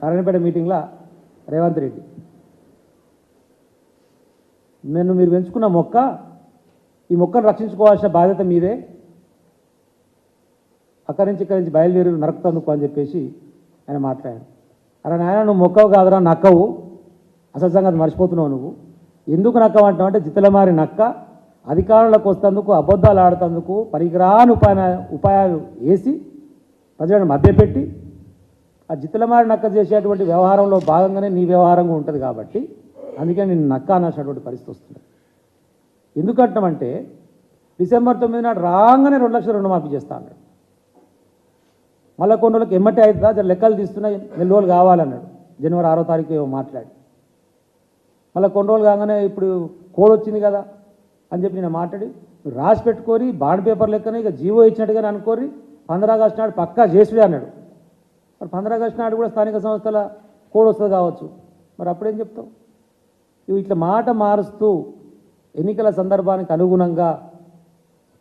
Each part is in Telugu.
నారాయణపేట మీటింగ్లో రేవంత్ రెడ్డి మీరు పెంచుకున్న మొక్క, ఈ మొక్కను రక్షించుకోవాల్సిన బాధ్యత మీదే, అక్కడి నుంచి బయలుదేరి నరకుతందుకు అని చెప్పేసి ఆయన మాట్లాడాడు. అరే నాయన, నువ్వు మొక్కవు కాదురా, నక్కవు. అసలు సంగతి మర్చిపోతున్నావు. నువ్వు ఎందుకు నక్కవు అంటావు అంటే, జిత్తలమారి నక్క అధికారులకు వస్తేందుకు, అబద్ధాలు ఆడుతందుకు పనికిరాని ఉపాయాలు వేసి ప్రజలను మభ్యపెట్టి, ఆ జిత్తలమారి నక్క చేసేటువంటి వ్యవహారంలో భాగంగానే నీ వ్యవహారంగా ఉంటుంది కాబట్టి అందుకే నేను నక్క అనాల్సినటువంటి పరిస్థితి వస్తుంది. ఎందుకంటామంటే, డిసెంబర్ 9 నాడు రాగానే 2 లక్షల రుణమాఫీ చేస్తా అన్నాడు. మళ్ళీ కొన్ని రోజులకు ఎమ్మటే అవుతుందా, జర లెక్కలు తీస్తున్నాయి, 2 రోజులు కావాలన్నాడు. జనవరి 6వ తారీఖు ఏమో మాట్లాడి, మళ్ళీ కొన్ని రోజులు కాగానే ఇప్పుడు కోడ్ వచ్చింది కదా అని చెప్పి నేను మాట్లాడి, రాసి పెట్టుకొని బాండ్ పేపర్ లెక్కనే ఇక జీవో ఇచ్చినట్టుగానే అనుకోరి 15 ఆగస్టు నాడు పక్కా చేసుడే అన్నాడు. మరి 15 ఆగస్టు నాడు కూడా స్థానిక సంస్థల కోడ్ వస్తుంది కావచ్చు. మరి అప్పుడేం చెప్తావు? ఇవి ఇట్లా మాట మారుస్తూ ఎన్నికల సందర్భానికి అనుగుణంగా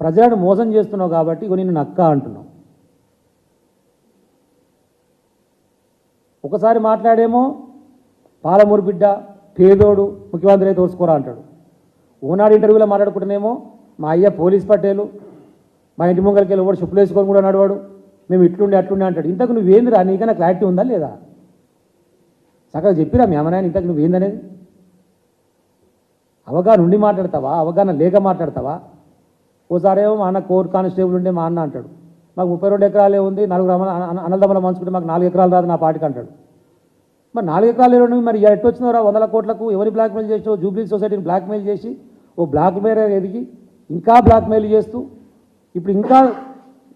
ప్రజలను మోసం చేస్తున్నావు కాబట్టి ఇక నిన్ను నక్క అంటున్నావు. ఒకసారి మాట్లాడేమో పాలమూరు బిడ్డ, పేదోడు, ముఖ్యమంత్రి అయితే తోసుకోరా అంటాడు. ఓనాడు ఇంటర్వ్యూలో మాట్లాడుకుంటేనేమో మా అయ్య పోలీస్ పట్టేలు, మా ఇంటి ముంగలికి వెళ్ళి ఎవరు చెప్పులు వేసుకొని కూడా నడవాడు, మేము ఇట్లుండే అట్లుండే అంటాడు. ఇంతకు నువ్వేందిరా, నీకైనా క్లారిటీ ఉందా లేదా? చక్కగా చెప్పిరా మీ అమ్మనాయన ఇంతకు నువ్వేందనేది? అవగాహన ఉండి మాట్లాడతావా, అవగాహన లేక మాట్లాడతావా? ఓసారేమో మా అన్న కోర్ కానిస్టేబుల్ ఉండే మా అన్న అంటాడు, మాకు 32 ఎకరాలే ఉంది, 4 అన్నదమ్మల మంచుకుంటే మాకు 4 ఎకరాలు రాదు నా పాటికి అంటాడు. మరి 4 ఎకరాలు ఏమి, మరి ఎట్టు వచ్చినారా 100 కోట్లకు? ఎవరి బ్లాక్మెయిల్ చేసావు? జూబ్లీ సొసైటీని బ్లాక్మెయిల్ చేసి ఓ బ్లాక్మెయిల్ ఎదిగి ఇంకా బ్లాక్మెయిల్ చేస్తూ ఇప్పుడు ఇంకా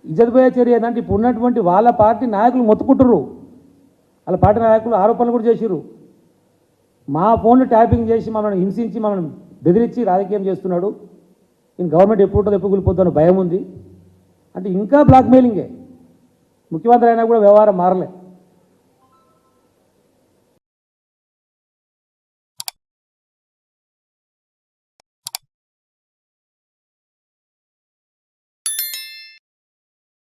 ఇజ్జత్ పోయే చర్య ఏంటంటే, ఇప్పుడు ఉన్నటువంటి వాళ్ళ పార్టీ నాయకులు మొత్తుకుంటుర్రు. వాళ్ళ పార్టీ నాయకులు ఆరోపణలు కూడా చేసిర్రు. మా ఫోన్లు ట్యాపింగ్ చేసి మమ్మల్ని హింసించి మమ్మల్ని బెదిరించి రాజకీయం చేస్తున్నాడు, ఈయన గవర్నమెంట్ ఎప్పుడు ఉంటుందో ఎప్పుడు కూలిపోతుందో భయం ఉంది అంటే ఇంకా బ్లాక్మెయిలింగే. ముఖ్యమంత్రి అయినా కూడా వ్యవహారం మారలే.